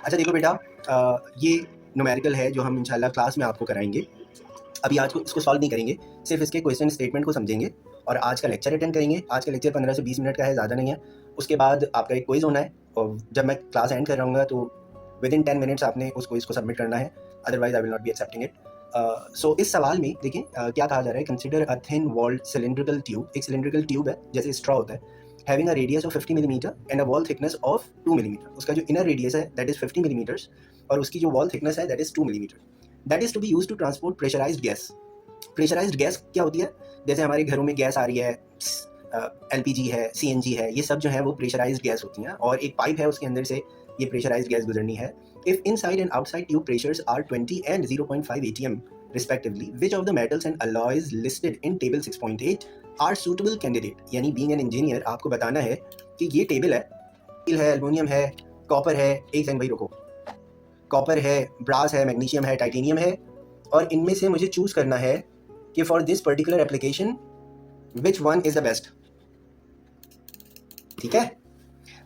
अच्छा देखो बेटा, ये न्यूमेरिकल है जो हम इंशाल्लाह क्लास में आपको कराएंगे। अभी आज को इसको सॉल्व नहीं करेंगे, सिर्फ इसके क्वेश्चन स्टेटमेंट को समझेंगे और आज का लेक्चर अटेंड करेंगे। आज का लेक्चर 15 से 20 मिनट का है, ज़्यादा नहीं है। उसके बाद आपका एक क्विज़ होना है और जब मैं क्लास एंड कर रहूँगा तो विदिन 10 मिनट्स आपने उस क्विज़ को सबमिट करना है, otherwise I will not be accepting it. So इस सवाल में देखिए क्या कहा जा रहा है। Consider a thin walled cylindrical tube. एक सिलिंड्रिकल ट्यूब है जैसे स्ट्रॉ होता है, having a radius of 50 millimetre and a wall thickness of 2 millimetre. उसका जो इनर रेडियस है दैट इज 50 मिलीमीटर्स और उसकी जो वॉल थिकनेस है that is 2 millimetre. That is to be use to transport pressurised gas. Pressurised gas क्या होती है? जैसे हमारे घरों में गैस आ रही है, एलपीजी है, सीएनजी है, ये सब जो है वो प्रेशराइज्ड गैस होती हैं और एक पाइप है उसके अंदर से ये प्रेशराइज्ड गैस गुजरनी है। If inside and outside tube pressures are 20 and 0.5 atm respectively, which of the metals and alloys listed in table 6.8 are suitable candidate? यानी being an engineer आपको बताना है कि ये टेबल है, स्टील है, एल्युमिनियम है, कॉपर है, एक सेकंड भाई रुको, कॉपर है, ब्रास है, मैग्नीशियम है, टाइटेनियम है और इनमें से मुझे चूज करना है कि for this particular application which one is the best. ठीक है।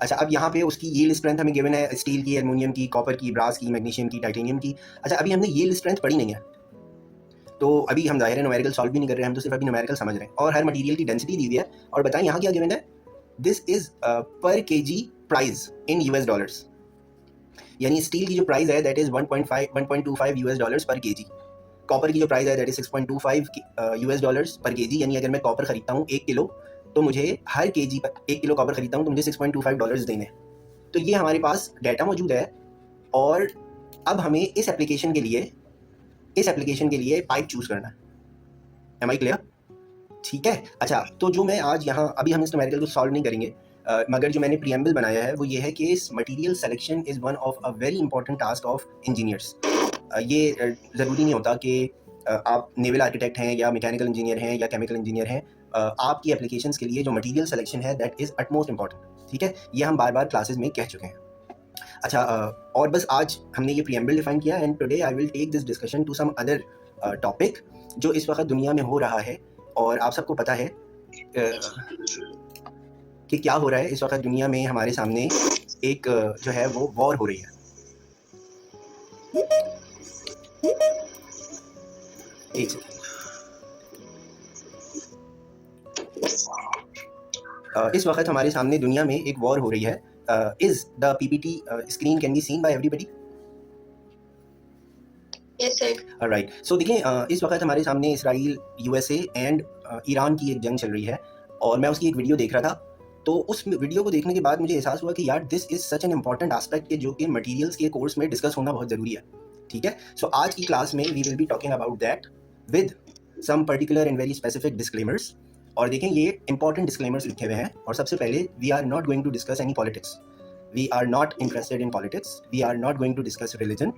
अच्छा अब यहाँ पे उसकी यील्ड स्ट्रेंथ हमें गिवन है, स्टील की, एल्युमिनियम की, कॉपर की, ब्रास की, मैग्नीशियम की, टाइटेनियम की। अच्छा अभी हमने यील्ड स्ट्रेंथ पढ़ी नहीं है तो अभी हम जाहिर है न्यूमेरिकल सॉल्व भी नहीं कर रहे हैं, हम तो सिर्फ अभी न्यूमेरिकल समझ रहे हैं। और हर मटेरियल की डेंसिटी दी हुई है और बताएं यहाँ क्या गिवन है। दिस इज पर KG price in US dollars, यानी स्टील की जो प्राइस है दैट इज 1.25 यूएस डॉलर्स पर केजी। कॉपर की जो प्राइस है दैट इज 6.25 यूएस डॉलर्स पर केजी। यानी अगर मैं कॉपर खरीदता हूँ 1 किलो तो मुझे हर केजी पर 1 किलो कॉपर खरीदता हूँ तो मुझे 6.25 डॉलर्स देने हैं। तो ये हमारे पास डाटा मौजूद है और अब हमें इस एप्लीकेशन के लिए पाइप चूज करना है। Am I clear? ठीक है। अच्छा तो जो मैं आज यहाँ अभी हम इस न्यूमेरिकल को सॉल्व नहीं करेंगे, मगर जो मैंने प्रीएम्बल बनाया है वो ये है कि इस material selection is one of a very important task of engineers. ये ज़रूरी नहीं होता कि आप नेवल आर्किटेक्ट हैं या मैकेनिकल इंजीनियर हैं या केमिकल इंजीनियर हैं, आपकी एप्लीकेशंस के लिए जो मटेरियल सिलेक्शन है दैट इज़ अटमोस्ट इंपॉर्टेंट। ठीक है, ये हम बार बार क्लासेस में कह चुके हैं। अच्छा और बस आज हमने ये प्रीएम्बल डिफाइन किया and today I will take this discussion to some other topic जो इस वक्त दुनिया में हो रहा है। और आप सबको पता है कि क्या हो रहा है इस वक्त दुनिया में। हमारे सामने एक जो है वो वॉर हो रही है। एक सेकेंड, इस वक्त हमारे सामने दुनिया में एक वॉर हो रही है। Is the PPT screen can be seen by everybody? Yes, sir. Right. So देखिए इस वक्त हमारे सामने इसराइल, यूएसए एंड ईरान की एक जंग चल रही है और मैं उसकी एक वीडियो देख रहा था। तो उस वीडियो को देखने के बाद मुझे एहसास हुआ कि यार this is such an important aspect कि जो कि मटेरियल्स के कोर्स में डिस्कस होना बहुत ज़रूरी है। ठीक है। सो आज की क्लास में we will be talking about that with some particular and very specific disclaimers. और देखें ये इंपॉर्टेंट डिस्क्लेमर्स लिखे हुए हैं। और सबसे पहले, we are not going to discuss any politics, we are not interested in politics, we are not going to discuss religion.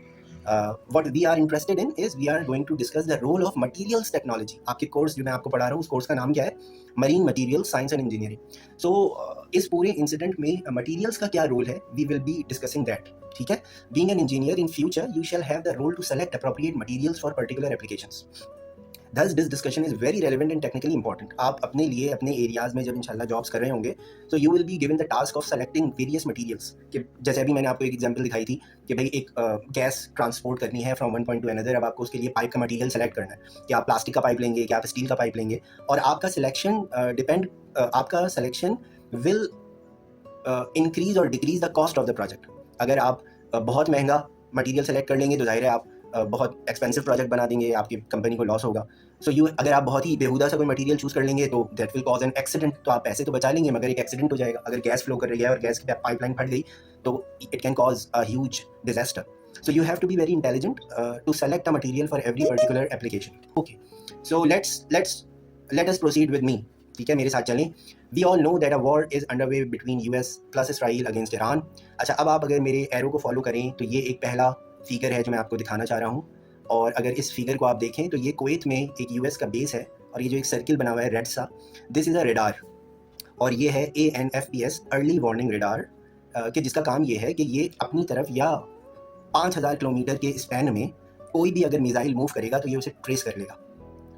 what we are interested in is we are going to discuss the role of materials technology। आपके course जो मैं आपको पढ़ा रहा हूँ उस course का नाम क्या है? Marine material science and engineering. So इस पूरे इंसिडेंट में मटेरियल्स का क्या रोल है, we will be discussing that. ठीक है। Being an engineer in future you shall have the role to select appropriate materials for particular applications. Thus this discussion is very relevant and technically important। आप अपने लिए अपने areas में जब इंशाल्लाह jobs कर रहे होंगे तो you will be given the task of selecting various materials. कि जैसे अभी मैंने आपको एक एग्जांपल दिखाई थी कि भाई एक गैस ट्रांसपोर्ट करनी है from one point two another. अब आपको उसके लिए पाइप का मटीरियल सेलेक्ट करना है कि आप प्लास्टिक का पाइप लेंगे कि आप स्टील का पाइप लेंगे। और आपका सिलेक्शन आपका सिलेक्शन विल इंक्रीज और decrease the cost of the project. अगर आप बहुत महंगा मटीरियल सेलेक्ट कर लेंगे तो जाहिर है आप बहुत एक्सपेंसिव प्रोजेक्ट बना देंगे, आपकी कंपनी को लॉस होगा। सो अगर आप बहुत ही बेहुदा सा कोई मटेरियल चूज कर लेंगे तो that will cause an accident. तो आप पैसे तो बचा लेंगे मगर एक एक्सीडेंट हो जाएगा। अगर गैस फ्लो कर रही है और गैस की पाइपलाइन फट गई तो it can cause a huge disaster. So you have to be very intelligent to select a material for every particular application. Okay, so let us proceed with me. ठीक है, मेरे साथ चलें। We all know that a war is under way between US plus Israel against Iran. अच्छा अब आप अगर मेरे एरो को फॉलो करें तो ये एक पहला फिगर है जो मैं आपको दिखाना चाह रहा हूँ। और अगर इस फिगर को आप देखें तो ये कुवैत में एक यूएस का बेस है और ये जो एक सर्किल बना हुआ है रेड सा, दिस इज़ अ रेडार। और ये है ANFPS अर्ली वार्निंग रेडार, कि जिसका काम ये है कि ये अपनी तरफ या 5000 किलोमीटर के स्पैन में कोई भी अगर मिसाइल मूव करेगा तो ये उसे ट्रेस कर लेगा।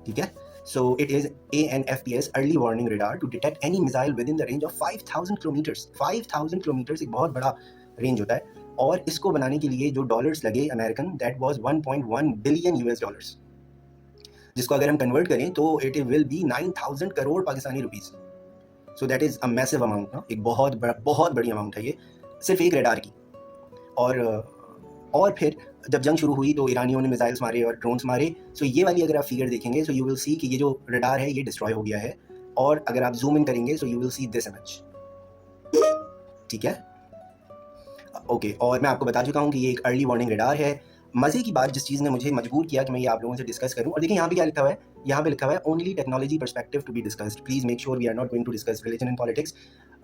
ठीक है। So it is ANFPS early warning radar to detect any missile within the range of 5000 kilometres. 5000 kilometres एक बहुत बड़ा रेंज होता है। और इसको बनाने के लिए जो डॉलर्स लगे American, that was 1.1 billion US dollars, जिसको अगर हम कन्वर्ट करें तो it will be 9,000 crore Pakistani rupees. So that is a massive amount ना, एक बहुत बड़ी अमाउंट है ये सिर्फ एक रडार की। और फिर जब जंग शुरू हुई तो ईरानियों ने मिसाइल्स मारे और ड्रोन्स मारे। सो ये वाली अगर आप फिगर देखेंगे, सो यू विल सी कि ये जो रडार है ये डिस्ट्रॉय हो गया है। और अगर आप जूम इन करेंगे so you will see this image, ठीक है, ओके। और मैं आपको बता चुका हूँ कि ये एक अर्ली वार्निंग रडार है। मज़े की बात, जिस चीज़ ने मुझे मजबूर किया कि मैं ये आप लोगों से डिस्कस करूँ, और देखिए यहाँ पे क्या लिखा हुआ है, यहाँ पे लिखा हुआ है only technology perspective to be discussed, please make sure we are not going to discuss religion and politics.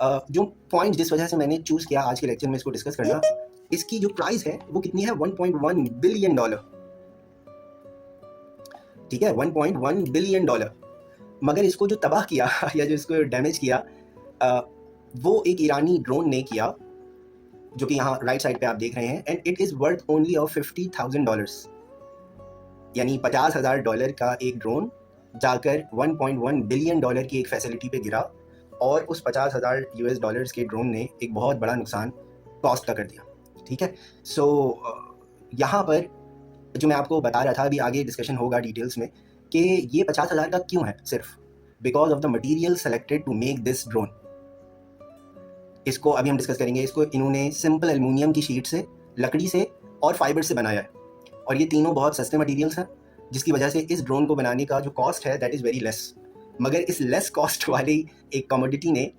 जो पॉइंट जिस वजह से मैंने चूज़ किया आज के लेक्चर में इसको डिस्कस करना, इसकी जो प्राइस है वो कितनी है, 1.1 बिलियन डॉलर, ठीक है, 1.1 बिलियन डॉलर। मगर इसको जो तबाह किया या जो इसको डैमेज किया वो एक ईरानी ड्रोन ने किया, जो कि यहाँ राइट साइड पे आप देख रहे हैं, and it is worth only of $50,000, यानी $50,000 का एक ड्रोन जाकर 1.1 बिलियन डॉलर की एक फैसिलिटी पे गिरा, और उस $50,000 के ड्रोन ने एक बहुत बड़ा नुकसान कॉस्ट का कर दिया, ठीक है। सो यहाँ पर जो मैं आपको बता रहा था, अभी आगे डिस्कशन होगा डिटेल्स में कि ये 50,000 का क्यों है, सिर्फ because of the material selected to make this drone. इसको अभी हम डिस्कस करेंगे। इसको इन्होंने सिंपल एल्युमिनियम की शीट से, लकड़ी से और फाइबर से बनाया है, और ये तीनों बहुत सस्ते मटेरियल्स हैं, जिसकी वजह से इस ड्रोन को बनाने का जो कॉस्ट है दैट इज़ वेरी लेस। मगर इस लेस कॉस्ट वाली एक कमोडिटी ने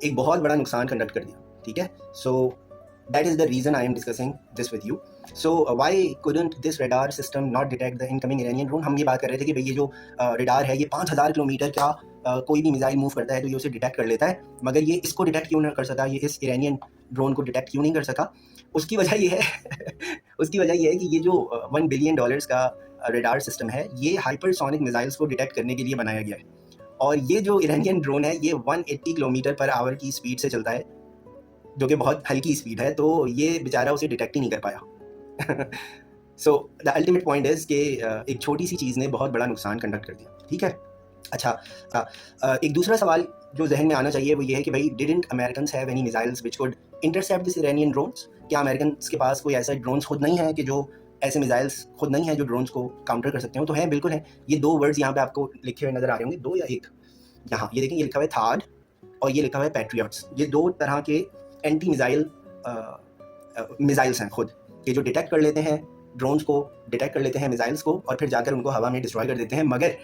एक बहुत बड़ा नुकसान कंडक्ट कर दिया, ठीक है। So that is the reason I am discussing this with you. So why couldn't this radar system not detect the incoming Iranian drone. हम ये बात कर रहे थे कि भाई ये जो रडार है ये 5,000 किलोमीटर का कोई भी मिसाइल मूव करता है तो ये उसे डिटेक्ट कर लेता है, मगर ये इसको डिटेक्ट क्यों नहीं कर सका, ये इस ईरानियन ड्रोन को डिटेक्ट क्यों नहीं कर सका। उसकी वजह ये है उसकी वजह ये है कि ये जो $1 बिलियन का रडार सिस्टम है ये हाइपरसोनिक मिसाइल्स को डिटेक्ट करने के लिए बनाया गया है, और ये जो ईरानियन ड्रोन है ये 180 किलोमीटर पर आवर की स्पीड से चलता है, जो कि बहुत हल्की स्पीड है, तो ये बेचारा उसे डिटेक्ट ही नहीं कर पाया। So the ultimate point is कि एक छोटी सी चीज़ ने बहुत बड़ा नुकसान कंडक्ट कर दिया, ठीक है। अच्छा, एक दूसरा सवाल जो जहन में आना चाहिए वो ये है कि भाई didn't Americans have any missiles which could intercept this Iranian drones. क्या अमेरिकन्स के पास कोई ऐसा ड्रोन्स खुद नहीं है कि जो ऐसे मिसाइल्स खुद नहीं है जो ड्रोन्स को काउंटर कर सकते हो? तो है, बिल्कुल है। ये दो वर्ड्स यहाँ पे आपको लिखे हुए नजर आ रहे होंगे, दो या एक, यहाँ ये देखें, ये लिखा हुआ है थाड और ये लिखा हुआ है पैट्रियट्स। ये दो तरह के एंटी मिसाइल मिसाइल्स हैं खुद, ये जो डिटेक्ट कर लेते हैं ड्रोन्स को, डिटेक्ट कर लेते हैं मिसाइल्स को और फिर जाकर उनको हवा में डिस्ट्रॉय कर देते हैं। मगर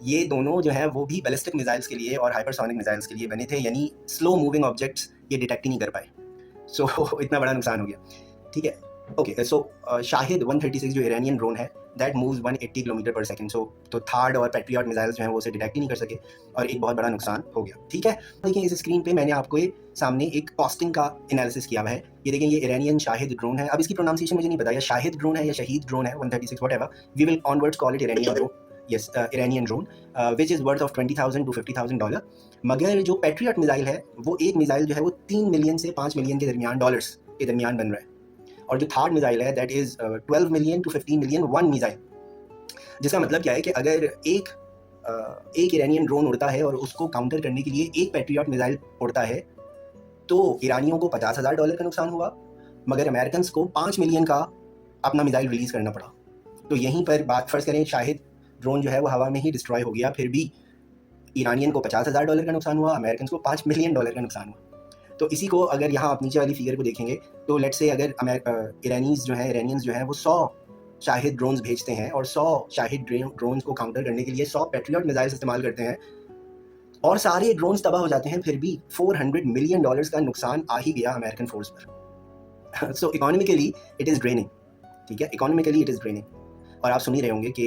ये दोनों जो है वो भी बैलिस्टिक मिसाइल्स के लिए और हाइपरसोनिक मिसाइल्स के लिए बने थे, यानी स्लो मूविंग ऑब्जेक्ट्स ये डिटेक्ट ही नहीं कर पाए। सो इतना बड़ा नुकसान हो गया, ठीक है। ओके, सो शाहिद 136 जो ईरानियन ड्रोन है दैट मूव्स 180 किलोमीटर पर सेकंड। सो तो थार्ड और पैट्रियट मिसाइल्स जो हैं वो उसे डिटेक्ट ही नहीं कर सके और एक बहुत बड़ा नुकसान हो गया, ठीक है। देखिए इस स्क्रीन पे मैंने आपको ये सामने एक कॉस्टिंग का एनालिसिस किया हुआ है। ये देखें, ये ईरानियन शाहिद ड्रोन है। अब इसकी प्रोनाउंसिएशन मुझे नहीं पता, या शाहिद ड्रोन है या शहीद ड्रोन है, 136 whatever, we will onwards call it Iranian drone. Yes, Iranian drone which is worth of $20,000 to $50,000। मगर जो पैट्रियट मिसाइल है वो एक मिसाइल जो है वो 3 मिलियन से 5 मिलियन के दरमियान, डॉलर्स के दरमियान बन रहा है, और जो थर्ड मिसाइल है that is 12 million to 15 million one missile. जिसका मतलब क्या है कि अगर एक ईरानियन ड्रोन उड़ता है और उसको काउंटर करने के लिए एक पैट्रियट मिसाइल उड़ता है तो ईरानियों को $50,000 का नुकसान हुआ, मगर अमेरिकन को 5 मिलियन का अपना मिसाइल रिलीज़ करना पड़ा। तो यहीं पर बात फ़र्ज़ करें शाहिद ड्रोन जो है वो हवा में ही डिस्ट्रॉय हो गया, फिर भी ईरानियन को $50,000 का नुकसान हुआ, अमेरिकन को $5 मिलियन का नुकसान हुआ। तो इसी को अगर यहाँ आप नीचे वाली फिगर को देखेंगे तो लेट्स से अगर ईरानीज़ जो हैं वो 100 शाहिद ड्रोन्स भेजते हैं और 100 शाहिद ड्रोन्स को काउंटर करने के लिए 100 पैट्रियट मिसाइल्स इस्तेमाल करते हैं और सारे ड्रोन्स तबाह हो जाते हैं, फिर भी $400 मिलियन का नुकसान आ ही गया अमेरिकन फोर्स पर। सो इकोनॉमिकली इट इज़ ड्रेनिंग, ठीक है, इकोनॉमिकली इट इज़ ड्रेनिंग। और आप सुन ही रहे होंगे कि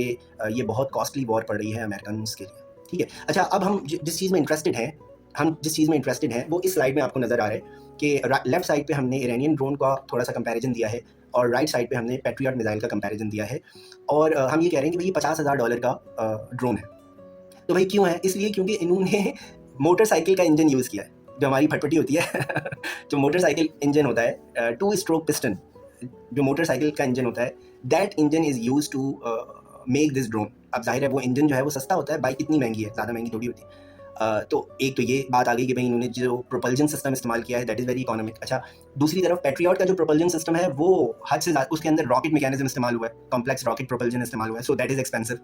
ये बहुत कॉस्टली वॉर पड़ रही है अमेरिकन के लिए, ठीक है। अच्छा, अब हम जिस चीज़ में इंटरेस्टेड हैं वो इस स्लाइड में आपको नज़र आ रहा है कि लेफ्ट साइड पे हमने ईरानियन ड्रोन का थोड़ा सा कंपैरिजन दिया है और राइट साइड पे हमने पैट्रियट मिसाइल का कंपैरिजन दिया है, और हम ये कह रहे हैं कि भाई ये $50,000 का ड्रोन है। तो भाई क्यों है? इसलिए क्योंकि इन्होंने मोटरसाइकिल का इंजन यूज़ किया है, जो हमारी फटफटी होती है जो मोटरसाइकिल इंजन होता है, 2 स्ट्रोक पिस्टन जो मोटरसाइकिल का इंजन होता है, that engine is use to make this drone. अब जाहिर है वो इंजन जो है वो सस्ता होता है, बाइक इतनी महंगी है, ज़्यादा महंगी थोड़ी होती है। तो एक तो ये बात आ गई कि भाई इन्होंने जो प्रोपल्जन सिस्टम इस्तेमाल किया है दैट इज़ वेरी इकोनॉमिक। अच्छा, दूसरी तरफ पैट्रियट का जो प्रोपल्जन सिस्टम है वो हद से ज़्यादा, उसके अंदर रॉकेट मैकेनिज्म इस्तेमाल हुआ है, कॉम्प्लेक्स रॉकेट प्रोपल्जन इस्तेमाल हुआ है, सो दैट इज़ एक्सपेंसिव।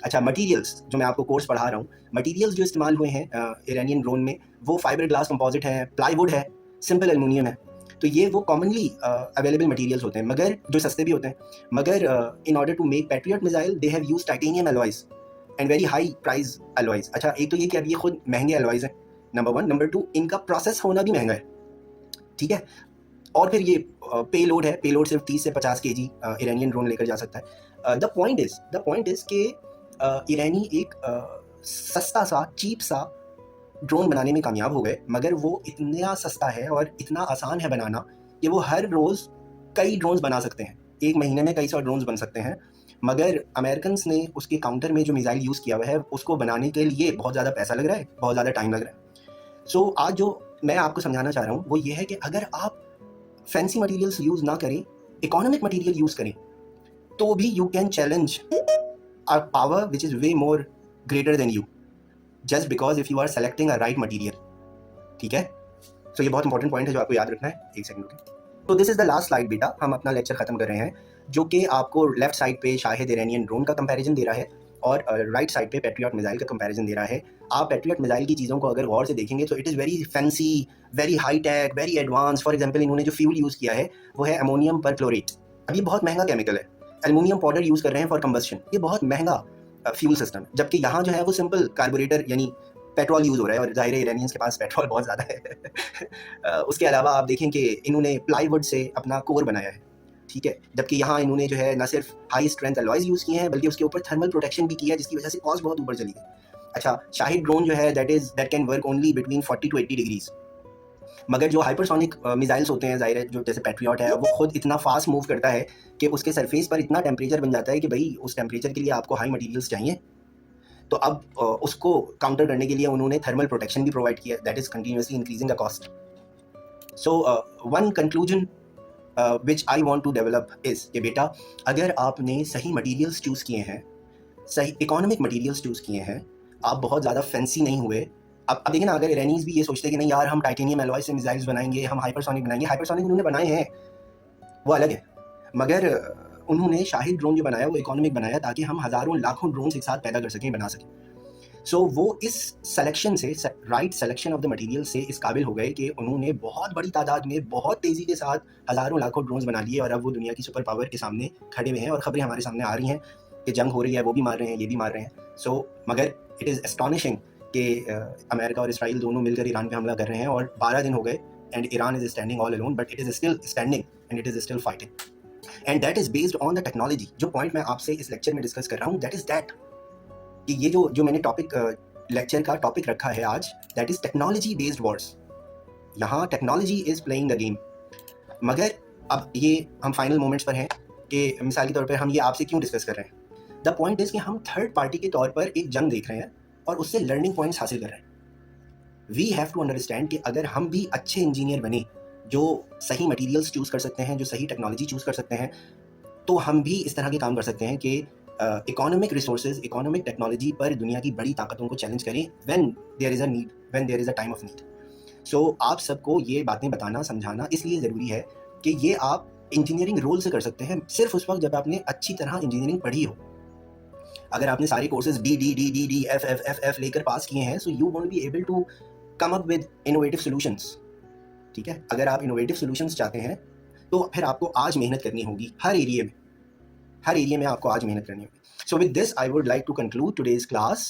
अच्छा, मटीरियल्स जो मैं आपको कोर्स पढ़ा रहा हूँ, मटीरियल्स जो इस्तेमाल हुए हैं इरानियन ड्रोन में, वो फाइबर ग्लास कंपोजिट है, प्लाईवुड है, सिंपल एलुमिनियम है। तो ये वो कॉमनली अवेलेबल मटीरियल्स होते हैं, मगर जो सस्ते भी होते हैं। मगर in order to make Patriot missile they have used titanium alloys and very high price alloys. अच्छा, एक तो ये कि अब ये खुद महंगे एलॉयज हैं, नंबर 1। नंबर 2, इनका प्रोसेस होना भी महंगा है, ठीक है। और फिर ये पे लोड है, पे लोड सिर्फ 30 से 50 kg ईरानियन ड्रोन लेकर जा सकता है। द पॉइंट इज कि ईरानी एक सस्ता सा, चीप सा ड्रोन बनाने में कामयाब हो गए, मगर वो इतना सस्ता है और इतना आसान है बनाना कि वो हर रोज़ कई ड्रोन्स बना सकते हैं, एक महीने में कई सौ ड्रोन्स बन सकते हैं। मगर अमेरिकन ने उसके काउंटर में जो मिसाइल यूज़ किया हुआ है उसको बनाने के लिए बहुत ज़्यादा पैसा लग रहा है, बहुत ज़्यादा टाइम लग रहा है। सो आज जो मैं आपको समझाना चाह रहा हूँ वो ये है कि अगर आप फैंसी मटेरियल्स यूज़ ना करें, इकोनॉमिक मटेरियल यूज़ करें, तो भी you can challenge a power which is way more greater than you, just because if you are selecting a right material, ठीक है। सो ये बहुत इंपॉर्टेंट पॉइंट है जो आपको याद रखना है। एक सेकंड रुकिए। तो this is the last slide बेटा, हम अपना लेक्चर खत्म कर रहे हैं, जो कि आपको लेफ्ट साइड पे शाहिद इरानियन ड्रोन का कंपैरिजन दे रहा है और राइट साइड पे पैट्रियट मिसाइल का कंपैरिजन दे रहा है। आप पैट्रियट मिसाइल की चीज़ों को अगर गौर से देखेंगे तो it is very fancy, very high tech, very advance. For example, इन्होंने जो फ्यूल यूज़ किया है वो है अमोनियम परक्लोरेट। अब ये बहुत महंगा केमिकल है, एल्युमिनियम पाउडर यूज़ कर रहे हैं फॉर कंबस्शन, ये बहुत महंगा फ्यूल सिस्टम। जबकि यहाँ जो है वो सिंपल कार्बोरेटर यानी पेट्रोल यूज़ हो रहा है, और ज़ाहिर है इरानियंस के पास पेट्रोल बहुत ज़्यादा है। उसके अलावा आप देखें कि इन्होंने प्लाईवुड से अपना कोर बनाया है, ठीक है। जबकि यहाँ इन्होंने जो है न सिर्फ हाई स्ट्रेंथ अलॉयज यूज़ किए हैं बल्कि उसके ऊपर थर्मल प्रोटेक्शन भी किया है, जिसकी वजह से कॉस्ट बहुत ऊपर चली गई। अच्छा, शाहिद ड्रोन जो है that can work only between 40 to 80 degrees. मगर जो हाइपरसोनिक मिसाइल्स होते हैं, ज़ाहिर है जो जैसे पैट्रियट है, वो खुद इतना फास्ट मूव करता है कि उसके सरफेस पर इतना टेम्परेचर बन जाता है कि भाई उस टेम्परेचर के लिए आपको हाई मटीरियल्स चाहिए। तो अब उसको काउंटर करने के लिए उन्होंने थर्मल प्रोटेक्शन भी प्रोवाइड किया, that is continuously increasing the cost. So one conclusion which I want to develop is कि बेटा, अगर आपने सही मटीरियल्स चूज़ किए हैं, सही इकोनॉमिक मटीरियल्स चूज़ किए हैं, आप बहुत ज़्यादा फैंसी नहीं हुए। अब देखिए ना, अगर ईरानीज़ भी ये सोचते हैं कि नहीं यार हम टाइटेनियम एलॉय से मिसाइल्स बनाएंगे, हम हाइपरसोनिक बनाएंगे, हाइपरसोनिक उन्होंने बनाए हैं, वो अलग है। मगर उन्होंने शाहिद ड्रोन जो बनाया वो इकोनॉमिक बनाया ताकि हम हज़ारों लाखों ड्रोन्स एक साथ पैदा कर सकें, बना सकें। सो वो इस सिलेक्शन से, right selection of the material से इस काबिल हो गए कि उन्होंने बहुत बड़ी तादाद में, बहुत तेज़ी के साथ हज़ारों लाखों ड्रोन्स बना लिए, और अब वो दुनिया की सुपर पावर के सामने खड़े हुए हैं। और ख़बरें हमारे सामने आ रही हैं कि जंग हो रही है, वो भी मार रहे हैं, ये भी मार रहे हैं। सो मगर इट इज़ एस्टॉनिशिंग कि अमेरिका और इसराइल दोनों मिलकर ईरान पे हमला कर रहे हैं, और 12 दिन हो गए and Iran is standing all alone, but it is still standing and it is still fighting. And that is based on the technology. जो पॉइंट मैं आपसे इस लेक्चर में डिस्कस कर रहा हूँ, दैट इज़ दैट कि ये जो मैंने टॉपिक लेक्चर का टॉपिक रखा है आज, that is technology based wars. यहाँ technology is playing the game. मगर अब ये हम फाइनल मोमेंट्स पर हैं कि मिसाल के तौर पर हम ये आपसे क्यों डिस्कस कर रहे हैं। द पॉइंट इज़ कि हम थर्ड पार्टी के तौर पर एक जंग देख रहे हैं और उससे लर्निंग पॉइंट्स हासिल कर रहे हैं। वी हैव टू अंडरस्टैंड कि अगर हम भी अच्छे इंजीनियर बने, जो सही मटीरियल्स चूज़ कर सकते हैं, जो सही टेक्नोलॉजी चूज़ कर सकते हैं, तो हम भी इस तरह के काम कर सकते हैं कि इकोनॉमिक रिसोर्सेज, इकोनॉमिक टेक्नोलॉजी पर दुनिया की बड़ी ताकतों को चैलेंज करें when there is a need, when there is a time of need. So आप सबको ये बातें बताना, समझाना इसलिए ज़रूरी है कि ये आप इंजीनियरिंग रोल से कर सकते हैं सिर्फ उस वक्त जब आपने अच्छी तरह इंजीनियरिंग पढ़ी हो। अगर आपने सारे courses D F F F F लेकर पास किए हैं, so you won't be able to come up with innovative solutions, ठीक है। अगर आप इनोवेटिव सॉल्यूशंस चाहते हैं तो फिर आपको आज मेहनत करनी होगी, हर एरिया में आपको आज मेहनत करनी होगी। So with this I would like to conclude today's class.